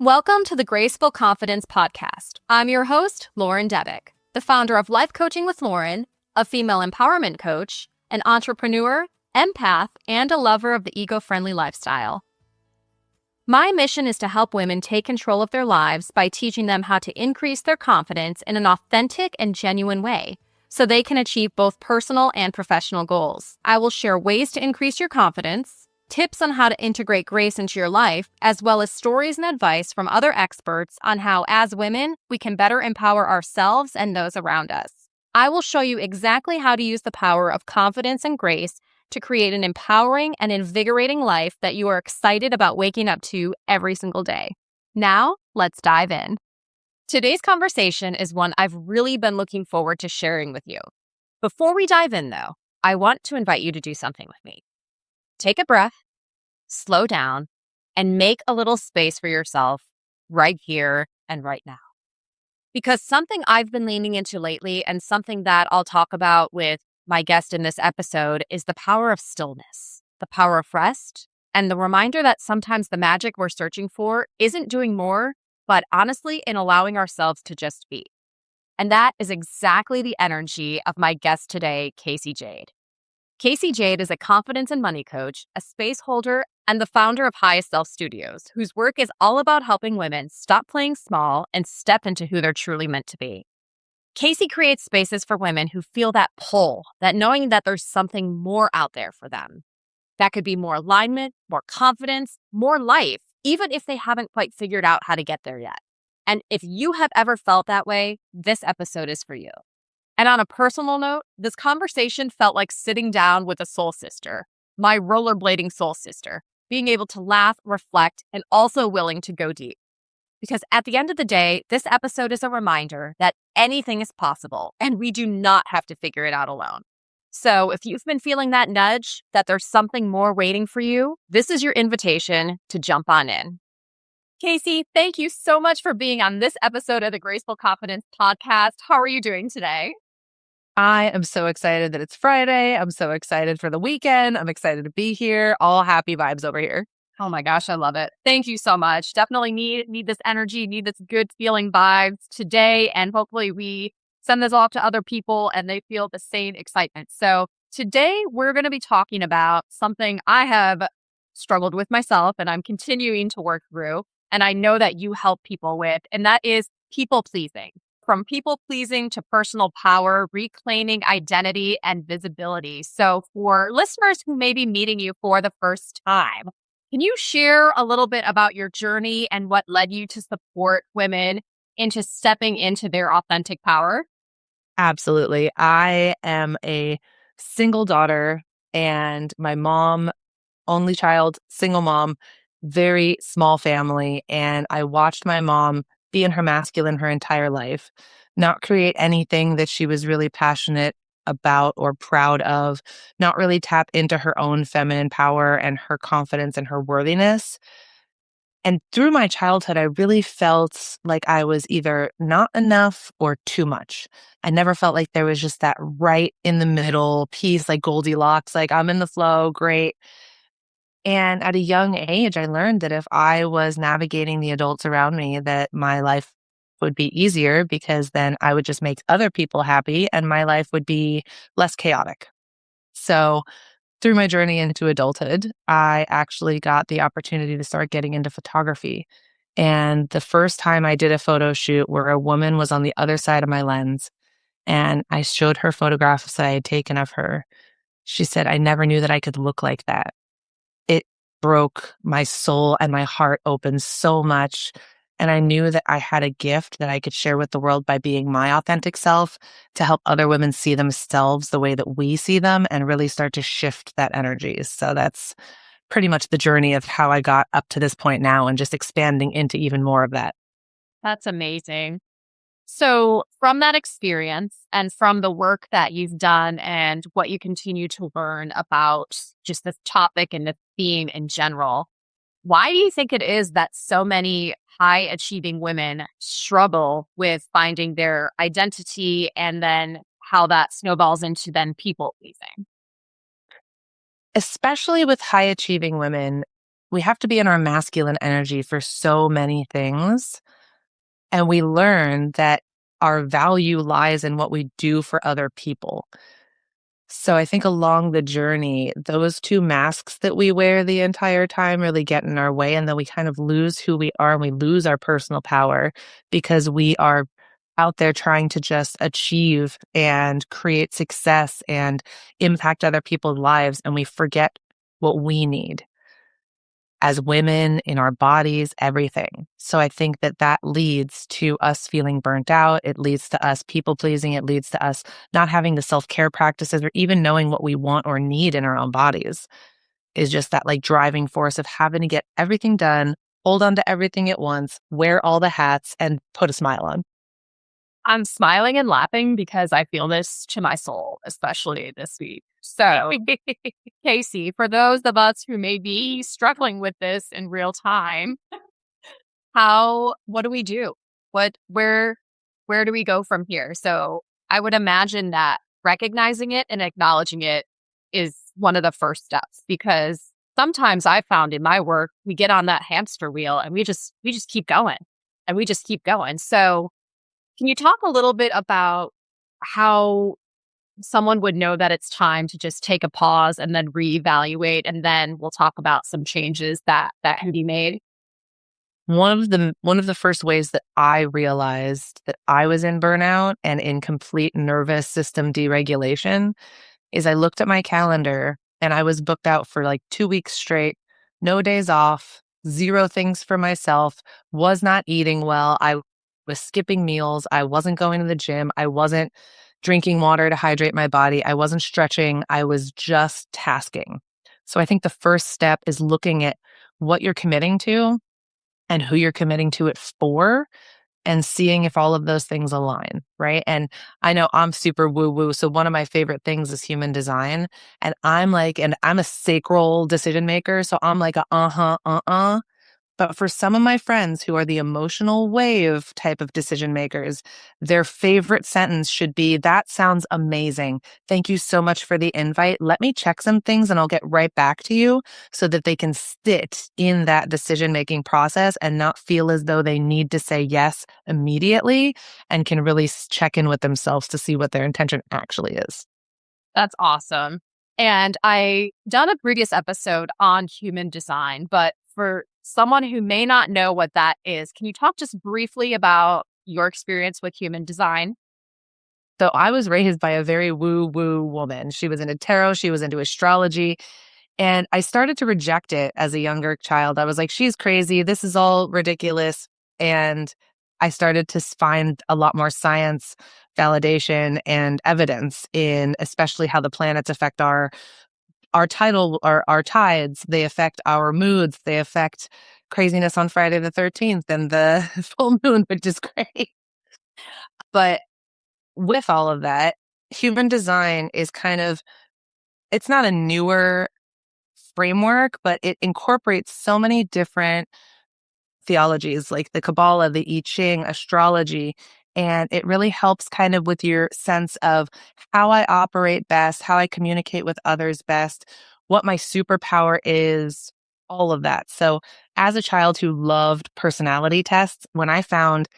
Welcome to the Graceful Confidence Podcast. I'm your host, Lauren Debick, the founder of Life Coaching with Lauren, a female empowerment coach, an entrepreneur, empath, and a lover of the eco-friendly lifestyle. My mission is to help women take control of their lives by teaching them how to increase their confidence in an authentic and genuine way, so they can achieve both personal and professional goals. I will share ways to increase your confidence, tips on how to integrate grace into your life, as well as stories and advice from other experts on how, as women, we can better empower ourselves and those around us. I will show you exactly how to use the power of confidence and grace to create an empowering and invigorating life that you are excited about waking up to every single day. Now, let's dive in. Today's conversation is one I've really been looking forward to sharing with you. Before we dive in, though, I want to invite you to do something with me. Take a breath, slow down, and make a little space for yourself right here and right now. Because something I've been leaning into lately and something that I'll talk about with my guest in this episode is the power of stillness, the power of rest, and the reminder that sometimes the magic we're searching for isn't doing more, but honestly in allowing ourselves to just be. And that is exactly the energy of my guest today, Casey Jade. Casey Jade is a confidence and money coach, a space holder, and the founder of Highest Self Studios, whose work is all about helping women stop playing small and step into who they're truly meant to be. Casey creates spaces for women who feel that pull, that knowing that there's something more out there for them. That could be more alignment, more confidence, more life, even if they haven't quite figured out how to get there yet. And if you have ever felt that way, this episode is for you. And on a personal note, this conversation felt like sitting down with a soul sister, my rollerblading soul sister, being able to laugh, reflect, and also willing to go deep. Because at the end of the day, this episode is a reminder that anything is possible and we do not have to figure it out alone. So if you've been feeling that nudge, that there's something more waiting for you, this is your invitation to jump on in. Casey, thank you so much for being on this episode of the Graceful Confidence Podcast. How are you doing today? I am so excited that it's Friday. I'm so excited for the weekend. I'm excited to be here. All happy vibes over here. Oh my gosh, I love it. Thank you so much. Definitely need this energy, need this good feeling vibes today. And hopefully we send this off to other people and they feel the same excitement. So today we're going to be talking about something I have struggled with myself and I'm continuing to work through. And I know that you help people with, and that is people pleasing. From people pleasing to personal power, reclaiming identity and visibility. So for listeners who may be meeting you for the first time, can you share a little bit about your journey and what led you to support women into stepping into their authentic power? Absolutely. I am a single daughter and my mom, only child, single mom, very small family. And I watched my mom be in her masculine her entire life, not create anything that she was really passionate about or proud of, not really tap into her own feminine power and her confidence and her worthiness. And through my childhood, I really felt like I was either not enough or too much. I never felt like there was just that right in the middle piece, like Goldilocks, like I'm in the flow, great. And at a young age, I learned that if I was navigating the adults around me, that my life would be easier because then I would just make other people happy and my life would be less chaotic. So through my journey into adulthood, I actually got the opportunity to start getting into photography. And the first time I did a photo shoot where a woman was on the other side of my lens and I showed her photographs that I had taken of her, she said, I never knew that I could look like that. It broke my soul and my heart open so much. And I knew that I had a gift that I could share with the world by being my authentic self to help other women see themselves the way that we see them and really start to shift that energy. So that's pretty much the journey of how I got up to this point now and just expanding into even more of that. That's amazing. So from that experience and from the work that you've done and what you continue to learn about just this topic and the theme in general, why do you think it is that so many high achieving women struggle with finding their identity and then how that snowballs into then people pleasing? Especially with high achieving women, we have to be in our masculine energy for so many things. And we learn that our value lies in what we do for other people. So I think along the journey, those two masks that we wear the entire time really get in our way. And then we kind of lose who we are and we lose our personal power because we are out there trying to just achieve and create success and impact other people's lives. And we forget what we need as women in our bodies, everything. So I think that that leads to us feeling burnt out. It leads to us people pleasing. It leads to us not having the self-care practices or even knowing what we want or need in our own bodies is just that like driving force of having to get everything done, hold on to everything at once, wear all the hats and put a smile on. I'm smiling and laughing because I feel this to my soul, especially this week. So, Casey, for those of us who may be struggling with this in real time, what do we do? Where do we go from here? So, I would imagine that recognizing it and acknowledging it is one of the first steps because sometimes I found in my work, we get on that hamster wheel and we just keep going and we just keep going. So, can you talk a little bit about how someone would know that it's time to just take a pause and then reevaluate, and then we'll talk about some changes that can be made? One of the first ways that I realized that I was in burnout and in complete nervous system deregulation is I looked at my calendar and I was booked out for like 2 weeks straight, no days off, zero things for myself, was not eating well. I was skipping meals. I wasn't going to the gym. I wasn't drinking water to hydrate my body. I wasn't stretching. I was just tasking. So I think the first step is looking at what you're committing to and who you're committing to it for and seeing if all of those things align, right? And I know I'm super woo woo. So one of my favorite things is human design. And I'm a sacral decision maker. So I'm like, but for some of my friends who are the emotional wave type of decision makers, their favorite sentence should be, "That sounds amazing. Thank you so much for the invite. Let me check some things and I'll get right back to you," so that they can sit in that decision-making process and not feel as though they need to say yes immediately and can really check in with themselves to see what their intention actually is. That's awesome. And I done a previous episode on human design, but for someone who may not know what that is, can you talk just briefly about your experience with human design? So I was raised by a very woo-woo woman. She was into tarot, she was into astrology, and I started to reject it as a younger child. I was like, she's crazy. This is all ridiculous. And I started to find a lot more science validation and evidence in especially how the planets affect our tides. They affect our moods. They affect craziness on Friday the 13th and the full moon, which is great. But with all of that, human design is it's not a newer framework, but it incorporates so many different theologies like the Kabbalah, the I Ching, astrology, and it really helps kind of with your sense of how I operate best, how I communicate with others best, what my superpower is, all of that. So, as a child who loved personality tests, when I found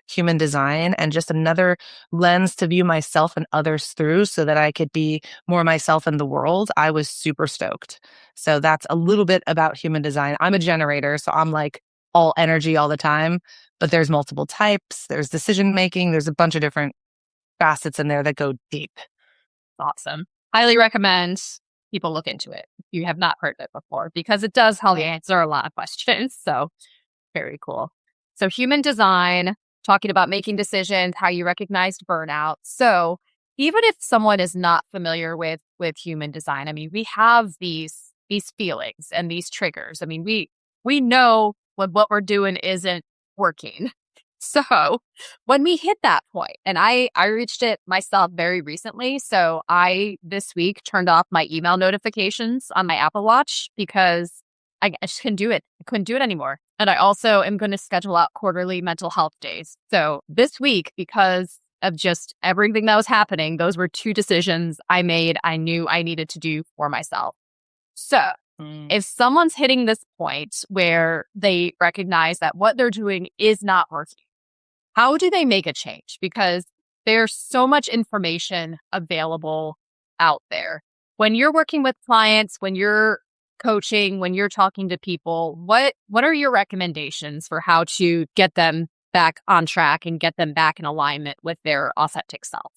human design and just another lens to view myself and others through so that I could be more myself in the world, I was super stoked. So that's a little bit about human design. I'm a generator, so I'm like all energy all the time, but there's multiple types, there's decision making, there's a bunch of different facets in there that go deep. Awesome. Highly recommend people look into it if you have not heard it before because it does help you answer a lot of questions. So very cool. So human design, talking about making decisions, how you recognized burnout. So even if someone is not familiar with human design, I mean, we have these feelings and these triggers. I mean, we know when what we're doing isn't working. So when we hit that point, and I reached it myself very recently. So I this week turned off my email notifications on my Apple Watch because I just couldn't do it. I couldn't do it anymore. And I also am going to schedule out quarterly mental health days. So this week, because of just everything that was happening, those were two decisions I made. I knew I needed to do for myself. So If someone's hitting this point where they recognize that what they're doing is not working, how do they make a change? Because there's so much information available out there. When you're working with clients, when you're coaching, when you're talking to people, what are your recommendations for how to get them back on track and get them back in alignment with their authentic self?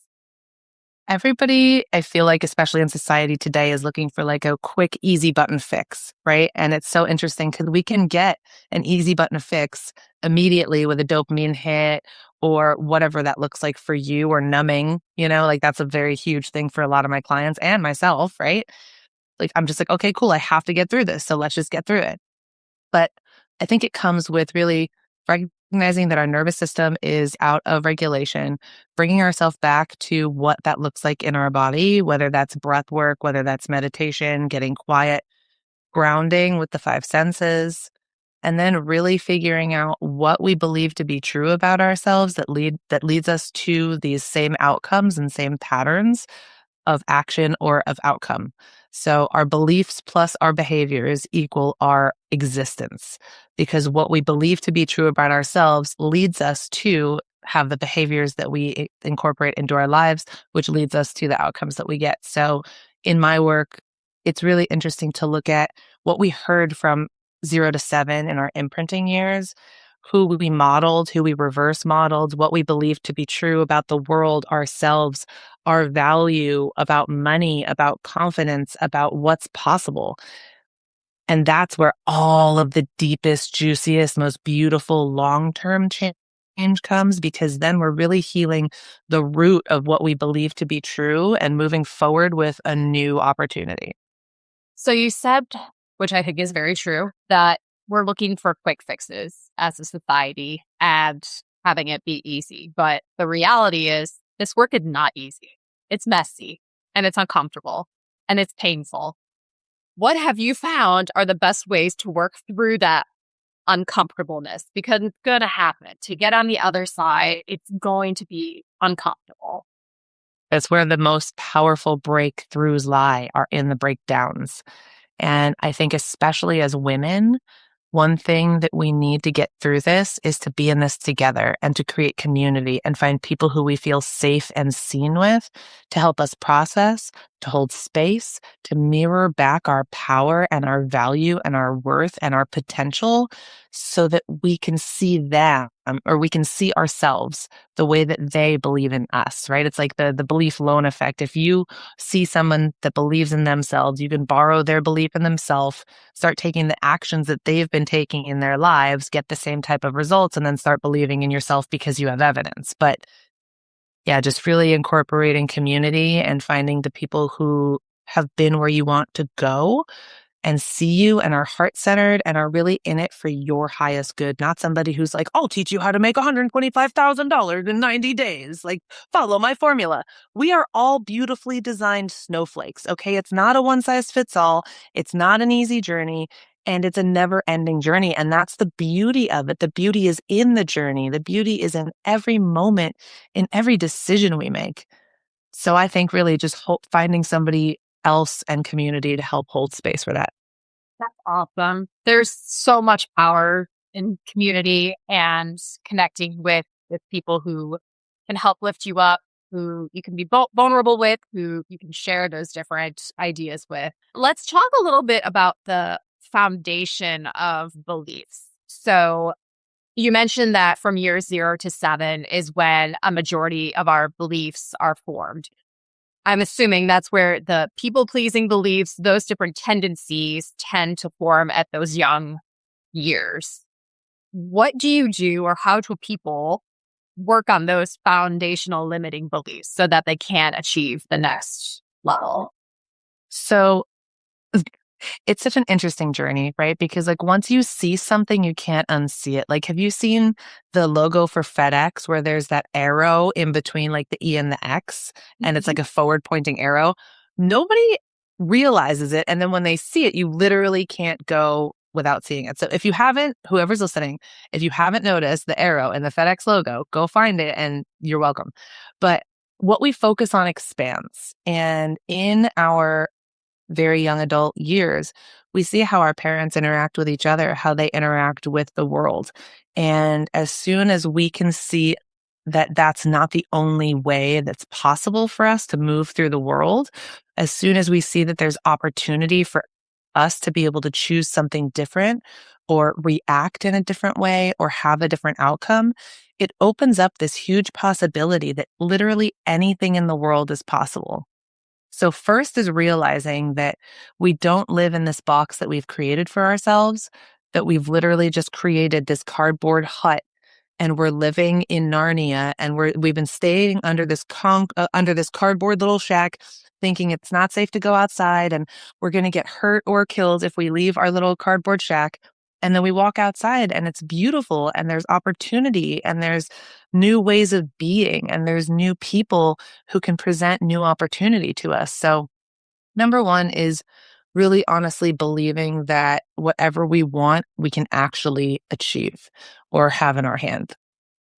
Everybody, I feel like, especially in society today, is looking for like a quick, easy button fix, right? And it's so interesting because we can get an easy button fix immediately with a dopamine hit or whatever that looks like for you, or numbing, like that's a very huge thing for a lot of my clients and myself, right? Like, I'm just like, okay, cool. I have to get through this. So let's just get through it. But I think it comes with really recognizing that our nervous system is out of regulation, bringing ourselves back to what that looks like in our body, whether that's breath work, whether that's meditation, getting quiet, grounding with the five senses, and then really figuring out what we believe to be true about ourselves that leads us to these same outcomes and same patterns of action or of outcome. So our beliefs plus our behaviors equal our existence, because what we believe to be true about ourselves leads us to have the behaviors that we incorporate into our lives, which leads us to the outcomes that we get. So in my work, it's really interesting to look at what we heard from 0 to 7 in our imprinting years, who we modeled, who we reverse modeled, what we believed to be true about the world, ourselves, our value, about money, about confidence, about what's possible. And that's where all of the deepest, juiciest, most beautiful long-term change comes, because then we're really healing the root of what we believe to be true and moving forward with a new opportunity. So you said, which I think is very true, that we're looking for quick fixes as a society and having it be easy. But the reality is this work is not easy. It's messy and it's uncomfortable and it's painful. What have you found are the best ways to work through that uncomfortableness? Because it's going to happen. To get on the other side, it's going to be uncomfortable. It's where the most powerful breakthroughs lie, are in the breakdowns. And I think especially as women, one thing that we need to get through this is to be in this together and to create community and find people who we feel safe and seen with, to help us process, to hold space, to mirror back our power and our value and our worth and our potential, so that we can see them, or we can see ourselves the way that they believe in us, right? It's like the belief loan effect. If you see someone that believes in themselves, you can borrow their belief in themselves, start taking the actions that they've been taking in their lives, get the same type of results, and then start believing in yourself because you have evidence. But yeah, just really incorporating community and finding the people who have been where you want to go and see you and are heart-centered and are really in it for your highest good, not somebody who's like, I'll teach you how to make $125,000 in 90 days. Like, follow my formula. We are all beautifully designed snowflakes, okay? It's not a one-size-fits-all. It's not an easy journey, and it's a never-ending journey. And that's the beauty of it. The beauty is in the journey. The beauty is in every moment, in every decision we make. So I think really just finding somebody else and community to help hold space for that. That's awesome. There's so much power in community and connecting with people who can help lift you up, who you can be vulnerable with, who you can share those different ideas with. Let's talk a little bit about the foundation of beliefs. So you mentioned that from year 0 to 7 is when a majority of our beliefs are formed. I'm assuming that's where the people-pleasing beliefs, those different tendencies tend to form at those young years. What do you do, or how do people work on those foundational limiting beliefs so that they can achieve the next level? So it's such an interesting journey, right? Because like once you see something, you can't unsee it. Like, have you seen the logo for FedEx where there's that arrow in between like the E and the X, and it's like a forward pointing arrow? Nobody realizes it. And then when they see it, you literally can't go without seeing it. So if you haven't, whoever's listening, if you haven't noticed the arrow in the FedEx logo, go find it and you're welcome. But what we focus on expands. And in our very young adult years, we see how our parents interact with each other, how they interact with the world. And as soon as we can see that that's not the only way that's possible for us to move through the world, as soon as we see that there's opportunity for us to be able to choose something different or react in a different way or have a different outcome, it opens up this huge possibility that literally anything in the world is possible. So, first is realizing that we don't live in this box that we've created for ourselves, that we've literally just created this cardboard hut and we're living in Narnia and we've been staying under under this cardboard little shack thinking it's not safe to go outside and we're going to get hurt or killed if we leave our little cardboard shack. And then we walk outside and it's beautiful and there's opportunity and there's new ways of being and there's new people who can present new opportunity to us. So number one is really honestly believing that whatever we want, we can actually achieve or have in our hand.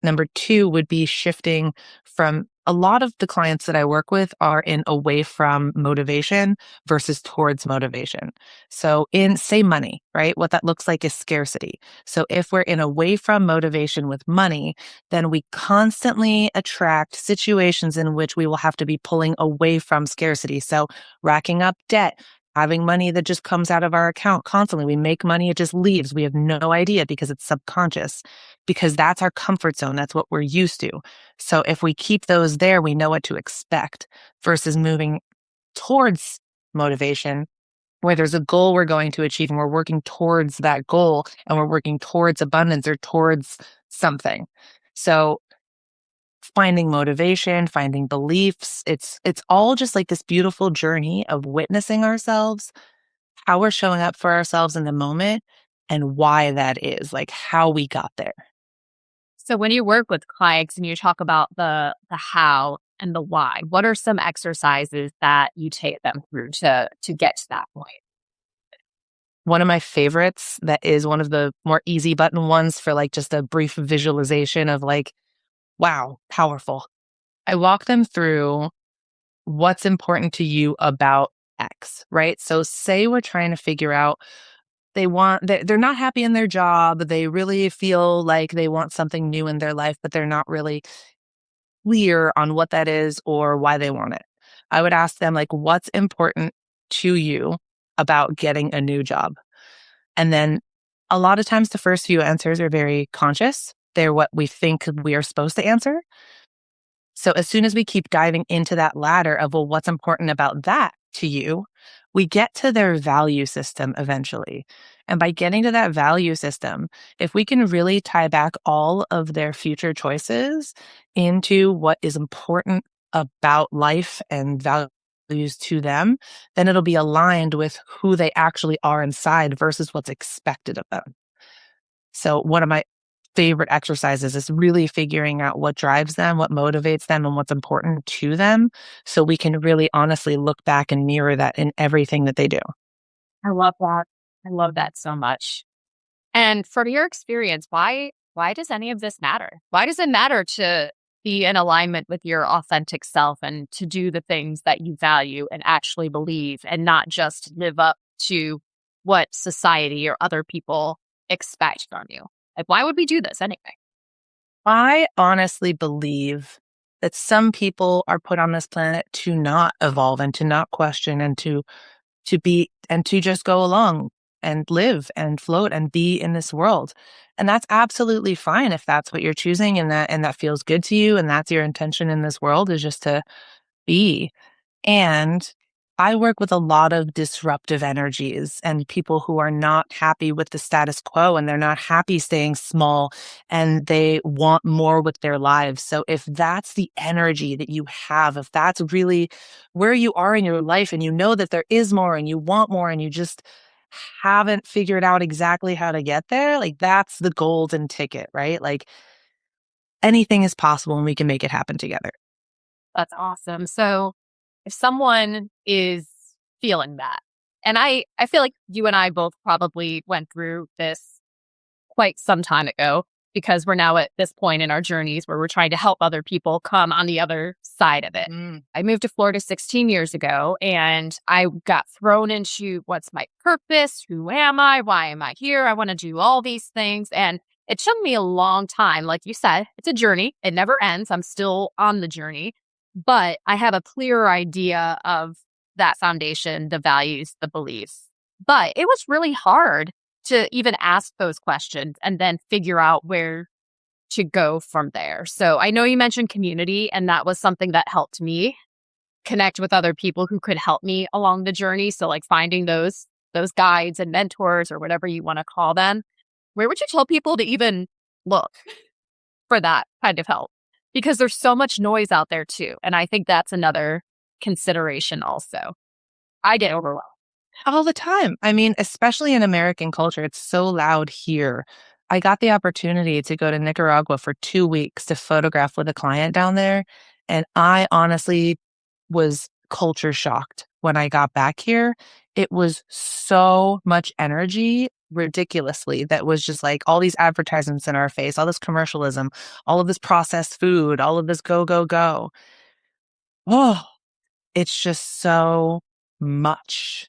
Number two would be shifting from a lot of the clients that I work with are in away from motivation versus towards motivation. So in say money, right? What that looks like is scarcity. So if we're in away from motivation with money, then we constantly attract situations in which we will have to be pulling away from scarcity. So racking up debt, having money that just comes out of our account constantly. We make money, it just leaves. We have no idea because it's subconscious, because that's our comfort zone. That's what we're used to. So if we keep those there, we know what to expect versus moving towards motivation where there's a goal we're going to achieve and we're working towards that goal and we're working towards abundance or towards something. So finding motivation, finding beliefs, it's all just like this beautiful journey of witnessing ourselves, how we're showing up for ourselves in the moment and why that is, like how we got there. So when you work with clients and you talk about the how and the why, what are some exercises that you take them through to get to that point? One of my favorites that is one of the more easy button ones for like just a brief visualization of like, wow, powerful. I walk them through what's important to you about X, right? So say we're trying to figure out they're not happy in their job. They really feel like they want something new in their life, but they're not really clear on what that is or why they want it. I would ask them like, what's important to you about getting a new job? And then a lot of times the first few answers are very conscious. They're what we think we are supposed to answer. So as soon as we keep diving into that ladder of, well, what's important about that to you, we get to their value system eventually. And by getting to that value system, if we can really tie back all of their future choices into what is important about life and values to them, then it'll be aligned with who they actually are inside versus what's expected of them. So one of my favorite exercises is really figuring out what drives them, what motivates them, and what's important to them. So we can really honestly look back and mirror that in everything that they do. I love that. I love that so much. And from your experience, why does any of this matter? Why does it matter to be in alignment with your authentic self and to do the things that you value and actually believe and not just live up to what society or other people expect from you? Like, why would we do this anyway? I honestly believe that some people are put on this planet to not evolve and to not question and to be and to just go along and live and float and be in this world. And that's absolutely fine if that's what you're choosing and that feels good to you and that's your intention in this world is just to be. And I work with a lot of disruptive energies and people who are not happy with the status quo and they're not happy staying small and they want more with their lives. So if that's the energy that you have, if that's really where you are in your life and you know that there is more and you want more and you just haven't figured out exactly how to get there, like that's the golden ticket, right? Like anything is possible and we can make it happen together. That's awesome. So if someone is feeling that, and I feel like you and I both probably went through this quite some time ago because we're now at this point in our journeys where we're trying to help other people come on the other side of it. I moved to Florida 16 years ago, and I got thrown into what's my purpose? Who am I? Why am I here? I want to do all these things. And it took me a long time. Like you said, it's a journey. It never ends. I'm still on the journey, but I have a clearer idea of that foundation, the values, the beliefs. But it was really hard to even ask those questions and then figure out where to go from there. So I know you mentioned community, and that was something that helped me connect with other people who could help me along the journey. So like finding those guides and mentors or whatever you want to call them. Where would you tell people to even look for that kind of help? Because there's so much noise out there too. And I think that's another consideration also. I get overwhelmed. All the time. I mean, especially in American culture, it's so loud here. I got the opportunity to go to Nicaragua for 2 weeks to photograph with a client down there. And I honestly was culture shocked when I got back here. It was so much energy, ridiculously, that was just like all these advertisements in our face, all this commercialism, all of this processed food, all of this go, go, go. Oh, it's just so much.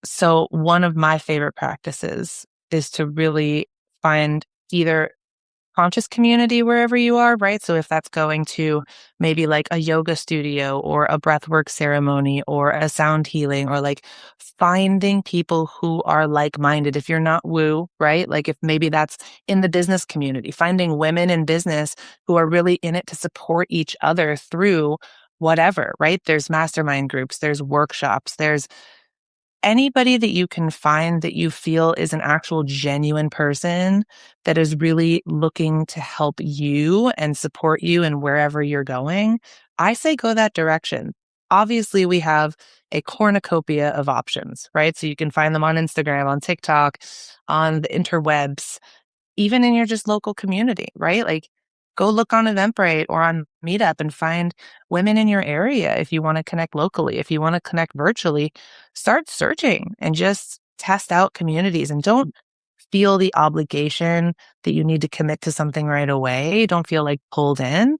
So one of my favorite practices is to really find either conscious community wherever you are, right? So if that's going to maybe like a yoga studio or a breathwork ceremony or a sound healing, or like finding people who are like-minded. If you're not woo, right? Like if maybe that's in the business community, finding women in business who are really in it to support each other through whatever, right? There's mastermind groups, there's workshops, there's anybody that you can find that you feel is an actual genuine person that is really looking to help you and support you in wherever you're going, I say go that direction. Obviously, we have a cornucopia of options, right? So you can find them on Instagram, on TikTok, on the interwebs, even in your just local community, right? Like go look on Eventbrite or on Meetup and find women in your area if you want to connect locally. If you want to connect virtually, start searching and just test out communities, and don't feel the obligation that you need to commit to something right away. Don't feel like pulled in.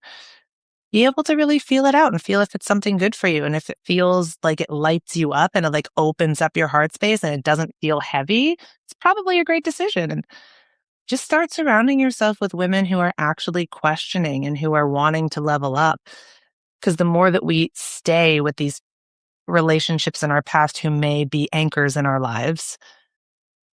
Be able to really feel it out and feel if it's something good for you. And if it feels like it lights you up and it like opens up your heart space and it doesn't feel heavy, it's probably a great decision. And just start surrounding yourself with women who are actually questioning and who are wanting to level up. Because the more that we stay with these relationships in our past who may be anchors in our lives,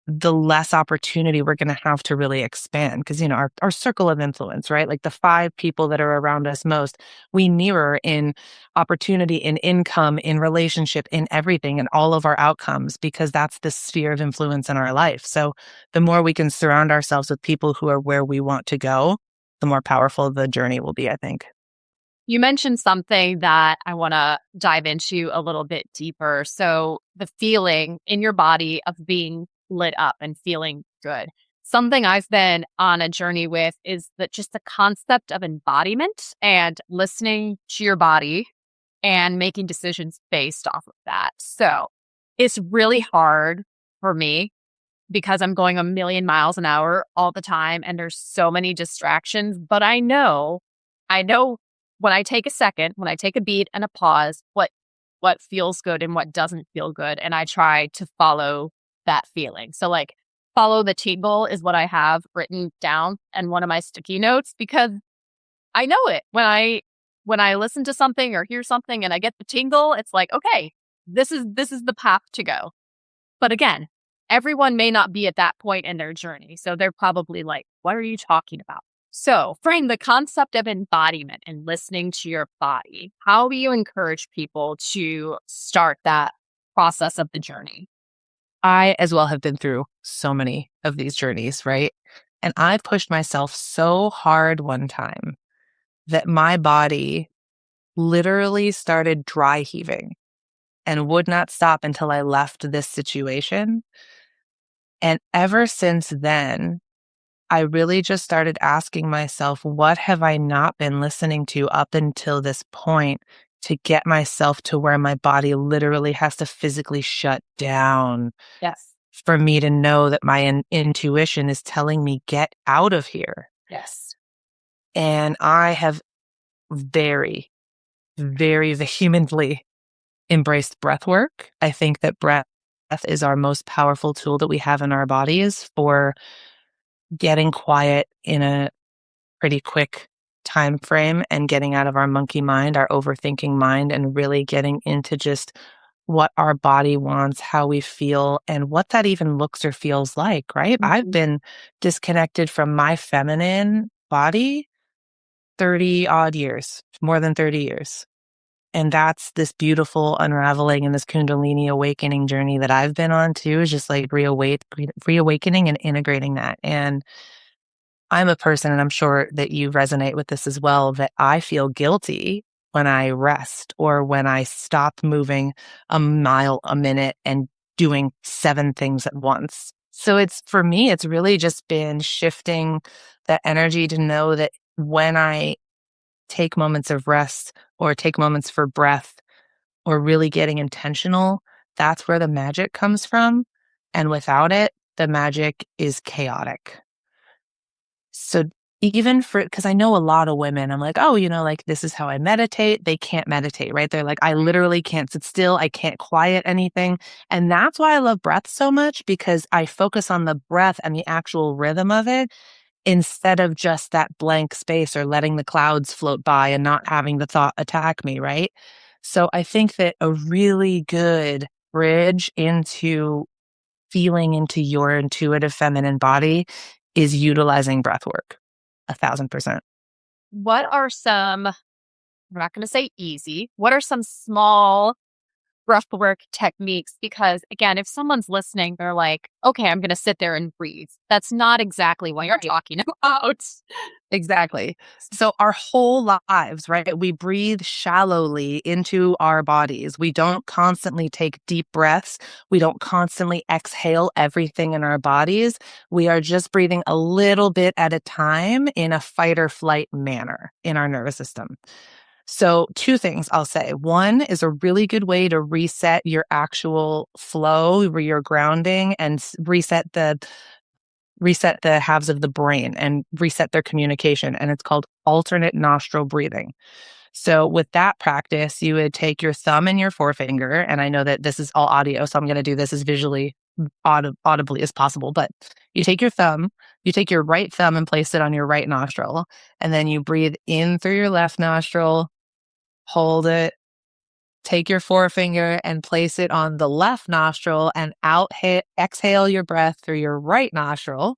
the less opportunity we're going to have to really expand. Because, you know, our circle of influence, right? Like the 5 people that are around us most, we mirror in opportunity, in income, in relationship, in everything, in all of our outcomes, because that's the sphere of influence in our life. So the more we can surround ourselves with people who are where we want to go, the more powerful the journey will be, I think. You mentioned something that I want to dive into a little bit deeper. So the feeling in your body of being lit up and feeling good. Something I've been on a journey with is that just the concept of embodiment and listening to your body and making decisions based off of that. So it's really hard for me because I'm going a million miles an hour all the time and there's so many distractions. But I know when I take a second, when I take a beat and a pause, what feels good and what doesn't feel good. And I try to follow that feeling. So like follow the tingle is what I have written down and one of my sticky notes, because I know it. When I listen to something or hear something and I get the tingle, it's like, okay, this is the path to go. But again, everyone may not be at that point in their journey. So they're probably like, what are you talking about? So frame the concept of embodiment and listening to your body. How do you encourage people to start that process of the journey? I as well have been through so many of these journeys, right? And I pushed myself so hard one time that my body literally started dry heaving and would not stop until I left this situation. And ever since then, I really just started asking myself, what have I not been listening to up until this point to get myself to where my body literally has to physically shut down Yes. for me to know that my intuition is telling me, get out of here. Yes. And I have very, very vehemently embraced breath work. I think that breath is our most powerful tool that we have in our bodies for getting quiet in a pretty quick time frame and getting out of our monkey mind, our overthinking mind, and really getting into just what our body wants, how we feel, and what that even looks or feels like, right? I've been disconnected from my feminine body 30 odd years, more than 30 years. And that's this beautiful unraveling and this Kundalini awakening journey that I've been on too, is just like reawakening and integrating that. And I'm a person, and I'm sure that you resonate with this as well, that I feel guilty when I rest or when I stop moving a mile a minute and doing 7 things at once. So for me, it's really just been shifting that energy to know that when I take moments of rest or take moments for breath or really getting intentional, that's where the magic comes from. And without it, the magic is chaotic. So even because I know a lot of women, I'm like, oh, like this is how I meditate. They can't meditate, right? They're like, I literally can't sit still. I can't quiet anything. And that's why I love breath so much, because I focus on the breath and the actual rhythm of it instead of just that blank space or letting the clouds float by and not having the thought attack me, right? So I think that a really good bridge into feeling into your intuitive feminine body is utilizing breath work. 1,000%. What are some, I'm not going to say easy, what are some small breathwork techniques? Because again, if someone's listening, they're like, okay, I'm going to sit there and breathe. That's not exactly what you're talking about. Exactly. So our whole lives, right? We breathe shallowly into our bodies. We don't constantly take deep breaths. We don't constantly exhale everything in our bodies. We are just breathing a little bit at a time in a fight or flight manner in our nervous system. So 2 things I'll say. One is a really good way to reset your actual flow, your grounding, and reset the halves of the brain and reset their communication. And it's called alternate nostril breathing. So with that practice, you would take your thumb and your forefinger, and I know that this is all audio, so I'm going to do this as visually audibly as possible, but you take your right thumb and place it on your right nostril, and then you breathe in through your left nostril, hold it, take your forefinger and place it on the left nostril, and exhale your breath through your right nostril,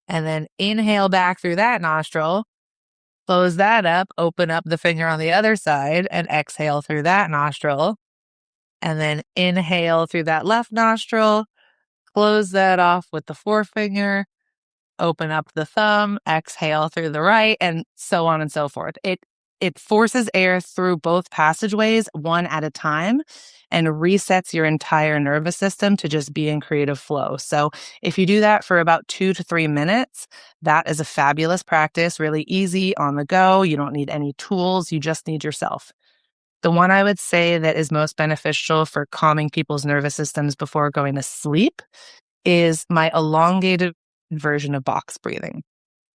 and then inhale back through that nostril, close that up, open up the finger on the other side, and exhale through that nostril, and then inhale through that left nostril, close that off with the forefinger, open up the thumb, exhale through the right, and so on and so forth. It forces air through both passageways one at a time and resets your entire nervous system to just be in creative flow. So if you do that for about 2 to 3 minutes, that is a fabulous practice, really easy on the go. You don't need any tools. You just need yourself. The one I would say that is most beneficial for calming people's nervous systems before going to sleep is my elongated version of box breathing.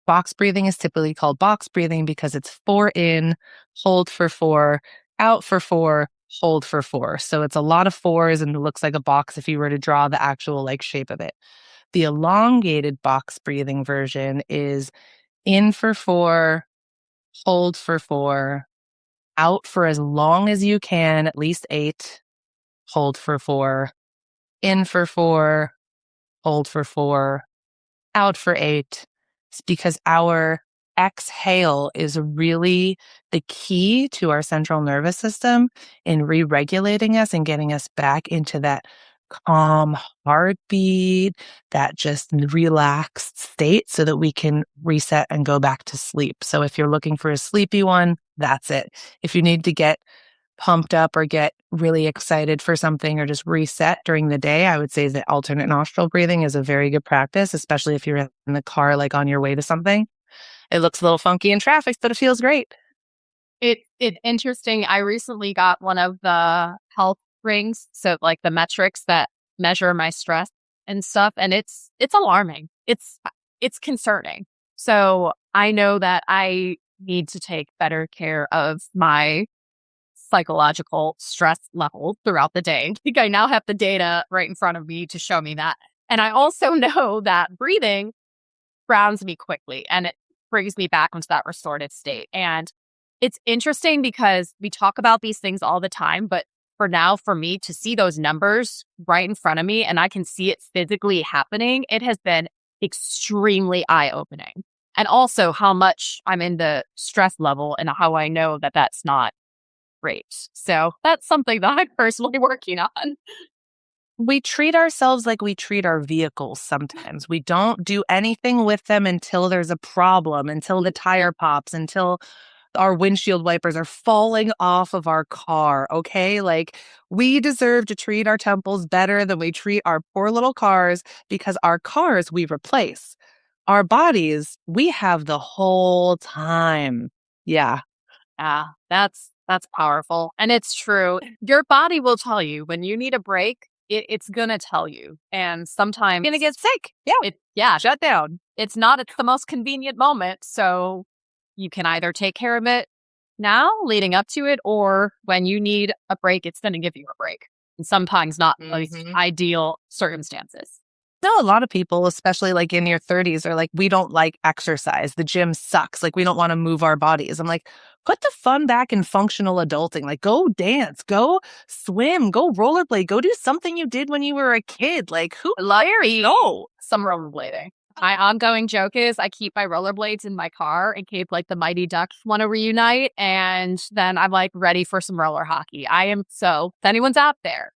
Box breathing is typically called box breathing because it's 4 in, hold for 4, out for 4, hold for 4. So it's a lot of 4s and it looks like a box if you were to draw the actual shape of it. The elongated box breathing version is in for 4, hold for 4, out for as long as you can, at least 8, hold for 4, in for 4, hold for 4, out for 8. It's because our exhale is really the key to our central nervous system in re-regulating us and getting us back into that calm heartbeat, that just relaxed state so that we can reset and go back to sleep. So if you're looking for a sleepy one, that's it. If you need to get pumped up or get really excited for something or just reset during the day, I would say that alternate nostril breathing is a very good practice, especially if you're in the car, on your way to something. It looks a little funky in traffic, but it feels great. It's interesting. I recently got one of the health rings, so the metrics that measure my stress. and stuff. And it's alarming. It's concerning. So I know that I need to take better care of my psychological stress level throughout the day. I think I now have the data right in front of me to show me that. And I also know that breathing grounds me quickly and it brings me back into that restorative state. And it's interesting because we talk about these things all the time, but for me to see those numbers right in front of me and I can see it physically happening, it has been extremely eye-opening. And also how much I'm in the stress level and how I know that that's not great. So that's something that I'm personally working on. We treat ourselves like we treat our vehicles sometimes. We don't do anything with them until there's a problem, until the tire pops, until our windshield wipers are falling off of our car, okay? Like, we deserve to treat our temples better than we treat our poor little cars because our cars we replace. Our bodies, we have the whole time. Yeah. Yeah, that's powerful. And it's true. Your body will tell you when you need a break, it's gonna tell you. And sometimes You're gonna get sick. shut down. It's the most convenient moment. So you can either take care of it now, leading up to it, or when you need a break, it's gonna give you a break. And sometimes not like ideal circumstances. No, a lot of people, especially like in your 30s, are like, we don't like exercise. The gym sucks. Like, we don't want to move our bodies. I'm like, put the fun back in functional adulting. Like, go dance, go swim, go rollerblade, go do something you did when you were a kid. Like, No, some rollerblading. My ongoing joke is I keep my rollerblades in my car in case like the Mighty Ducks want to reunite. And then I'm like ready for some roller hockey. If anyone's out there,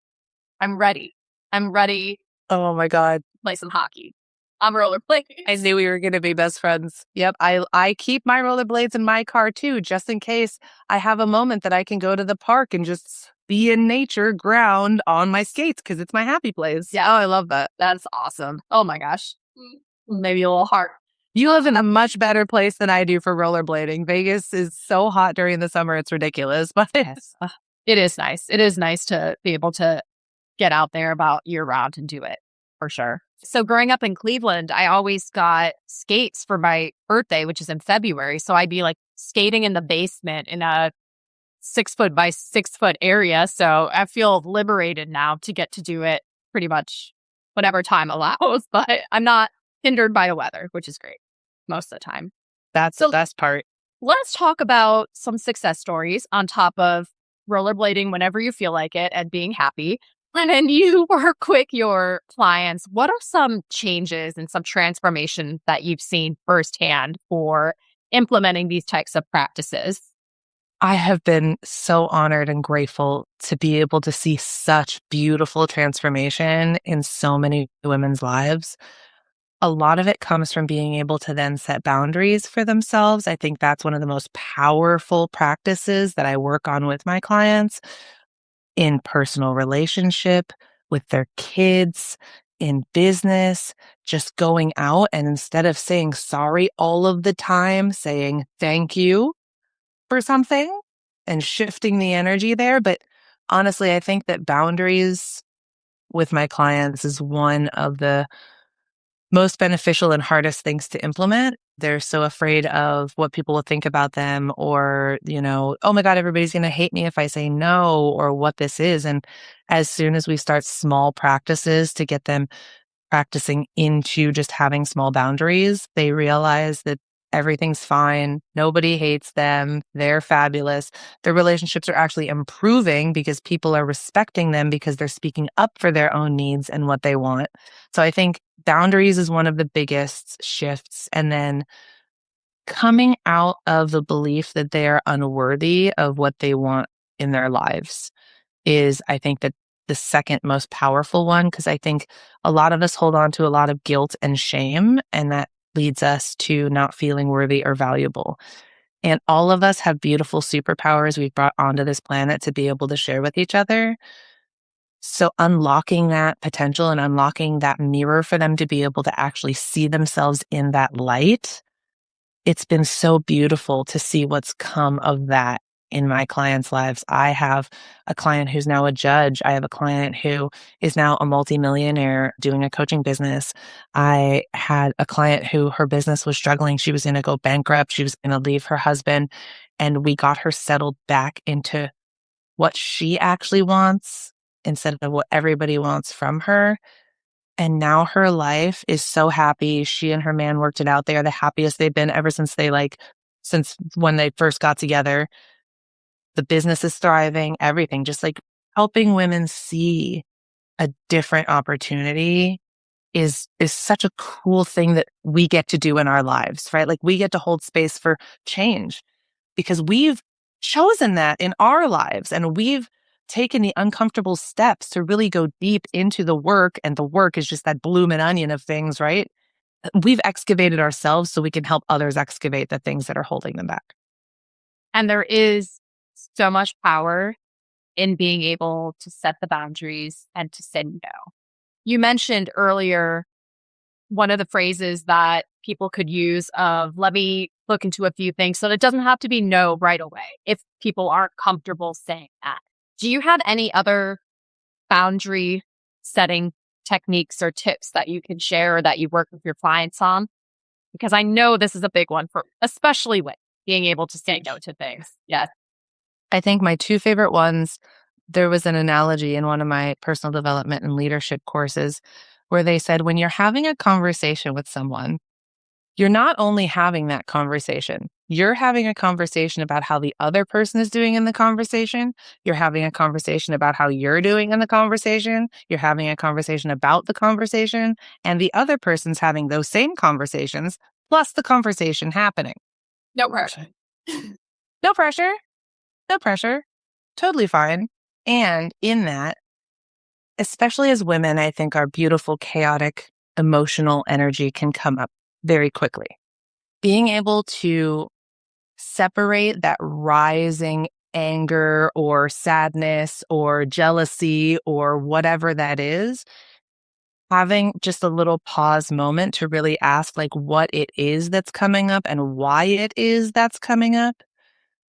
I'm ready. I'm ready oh my God. play some hockey. I'm rollerblading. I knew we were going to be best friends. Yep. I keep my rollerblades in my car too, just in case I have a moment that I can go to the park and just be in nature, ground on my skates because it's my happy place. Yeah. Oh, I love that. That's awesome. Oh my gosh. Maybe a little hard. You live in a much better place than I do for rollerblading. Vegas is so hot during the summer. It's ridiculous, but Yes. It is nice. It is nice to be able to get out there about year round and do it for sure. So growing up in Cleveland, I always got skates for my birthday, which is in February. So I'd be like skating in the basement in a 6 foot by 6 foot area. So I feel liberated now to get to do it pretty much whatever time allows, but I'm not hindered by the weather, which is great most of the time. that's the best part. Let's talk about some success stories on top of rollerblading whenever you feel like it and being happy. And then you work with your clients. What are some changes and some transformation that you've seen firsthand for implementing these types of practices? I have been so honored and grateful to be able to see such beautiful transformation in so many women's lives. A lot of it comes from being able to then set boundaries for themselves. I think that's one of the most powerful practices that I work on with my clients in personal relationship, with their kids, in business, just going out and instead of saying sorry all of the time, saying thank you for something and shifting the energy there. But honestly, I think that boundaries with my clients is one of the most beneficial and hardest things to implement. They're so afraid of what people will think about them or, oh my God, everybody's going to hate me if I say no or what this is. And as soon as we start small practices to get them practicing into just having small boundaries, they realize that everything's fine. Nobody hates them. They're fabulous. Their relationships are actually improving because people are respecting them because they're speaking up for their own needs and what they want. So I think boundaries is one of the biggest shifts. And then coming out of the belief that they are unworthy of what they want in their lives is, I think, that the second most powerful one, because I think a lot of us hold on to a lot of guilt and shame, and that leads us to not feeling worthy or valuable. And all of us have beautiful superpowers we've brought onto this planet to be able to share with each other. So unlocking that potential and unlocking that mirror for them to be able to actually see themselves in that light, it's been so beautiful to see what's come of that in my clients' lives. I have a client who's now a judge. I have a client who is now a multimillionaire doing a coaching business. I had a client who her business was struggling. She was going to go bankrupt. She was going to leave her husband. And we got her settled back into what she actually wants instead of what everybody wants from her. And now her life is so happy. She and her man worked it out. They are the happiest they've been ever since when they first got together. The business is thriving, everything, just like helping women see a different opportunity is such a cool thing that we get to do in our lives, right? Like we get to hold space for change because we've chosen that in our lives and we've taken the uncomfortable steps to really go deep into the work. And the work is just that bloomin' onion of things, right? We've excavated ourselves so we can help others excavate the things that are holding them back. And there is so much power in being able to set the boundaries and to say no. You mentioned earlier one of the phrases that people could use of, let me look into a few things, so that it doesn't have to be no right away if people aren't comfortable saying that. Do you have any other boundary setting techniques or tips that you can share or that you work with your clients on? Because I know this is a big one for especially women, being able to say no to things. Yes. I think my two favorite ones, there was an analogy in one of my personal development and leadership courses where they said, when you're having a conversation with someone, you're not only having that conversation, you're having a conversation about how the other person is doing in the conversation. You're having a conversation about how you're doing in the conversation. You're having a conversation about the conversation, and the other person's having those same conversations, plus the conversation happening. No pressure. No pressure. No pressure. Totally fine. And in that, especially as women, I think our beautiful, chaotic, emotional energy can come up very quickly. Being able to separate that rising anger or sadness or jealousy or whatever that is, having just a little pause moment to really ask like what it is that's coming up and why it is that's coming up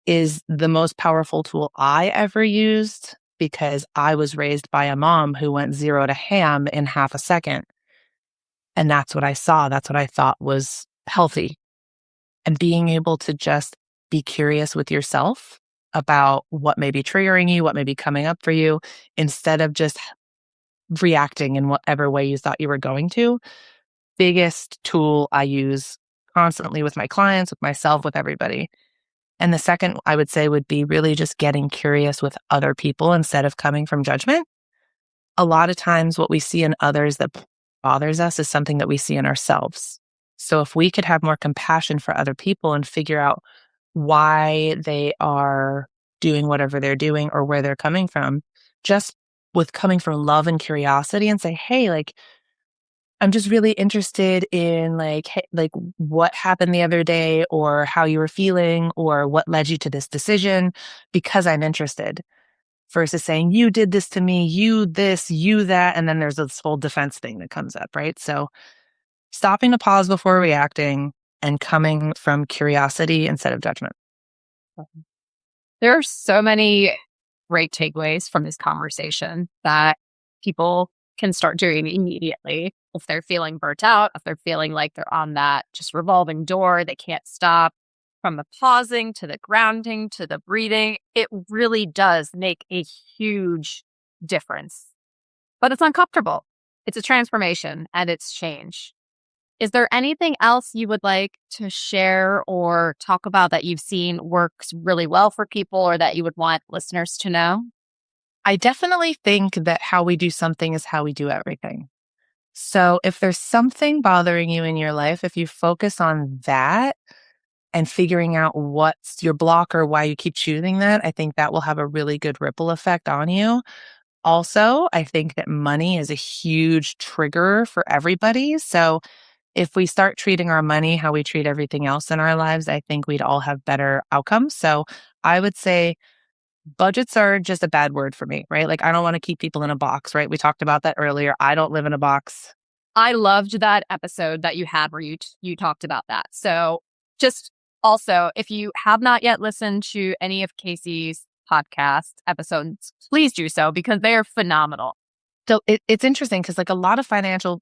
is the most powerful tool I ever used because I was raised by a mom who went 0 to ham in half a second. And that's what I saw. That's what I thought was healthy. And being able to just be curious with yourself about what may be triggering you, what may be coming up for you, instead of just reacting in whatever way you thought you were going to. Biggest tool I use constantly with my clients, with myself, with everybody. And the second I would say would be really just getting curious with other people instead of coming from judgment. A lot of times what we see in others that bothers us is something that we see in ourselves. So if we could have more compassion for other people and figure out why they are doing whatever they're doing or where they're coming from, just with coming from love and curiosity and say, hey, like, I'm just really interested in like, hey, like what happened the other day or how you were feeling or what led you to this decision because I'm interested versus saying, you did this to me, you this, you that. And then there's this whole defense thing that comes up, right? So stopping to pause before reacting and coming from curiosity instead of judgment. There are so many great takeaways from this conversation that people can start doing immediately. If they're feeling burnt out, if they're feeling like they're on that just revolving door, they can't stop. From the pausing to the grounding to the breathing, it really does make a huge difference. But it's uncomfortable. It's a transformation and it's change. Is there anything else you would like to share or talk about that you've seen works really well for people or that you would want listeners to know? I definitely think that how we do something is how we do everything. So if there's something bothering you in your life, if you focus on that and figuring out what's your block or why you keep choosing that, I think that will have a really good ripple effect on you. Also, I think that money is a huge trigger for everybody. So if we start treating our money how we treat everything else in our lives, I think we'd all have better outcomes. So I would say budgets are just a bad word for me, right? Like I don't want to keep people in a box, right? We talked about that earlier. I don't live in a box. I loved that episode that you had where you talked about that. So just Also, if you have not yet listened to any of Casey's podcast episodes, please do so because they are phenomenal. So it's interesting because like a lot of financial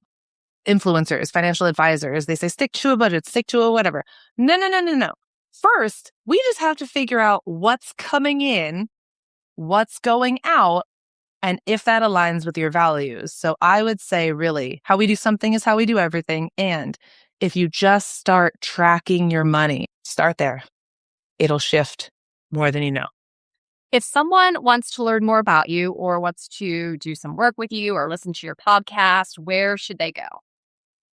influencers, financial advisors, they say, stick to a budget, stick to a whatever. No, no, no, no, no. First, we just have to figure out what's coming in, what's going out, and if that aligns with your values. So I would say really how we do something is how we do everything. And if you just start tracking your money, start there. It'll shift more than you know. If someone wants to learn more about you or wants to do some work with you or listen to your podcast, where should they go?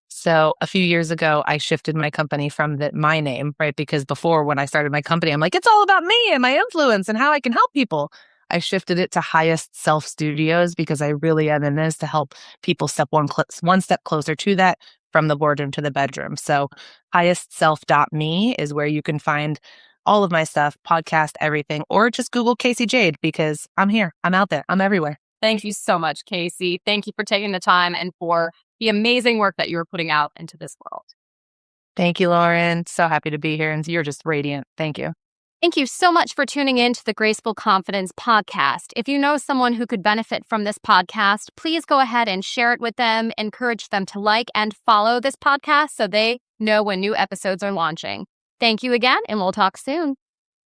So a few years ago, I shifted my company from my name, right? Because before when I started my company, I'm like, it's all about me and my influence and how I can help people. I shifted it to Highest Self Studios because I really am in this to help people step one step closer to that from the boardroom to the bedroom. So highestself.me is where you can find all of my stuff, podcast, everything, or just Google Casey Jade because I'm here. I'm out there. I'm everywhere. Thank you so much, Casey. Thank you for taking the time and for the amazing work that you're putting out into this world. Thank you, Lauren. So happy to be here. And you're just radiant. Thank you. Thank you so much for tuning in to the Graceful Confidence podcast. If you know someone who could benefit from this podcast, please go ahead and share it with them. Encourage them to like and follow this podcast so they know when new episodes are launching. Thank you again, and we'll talk soon.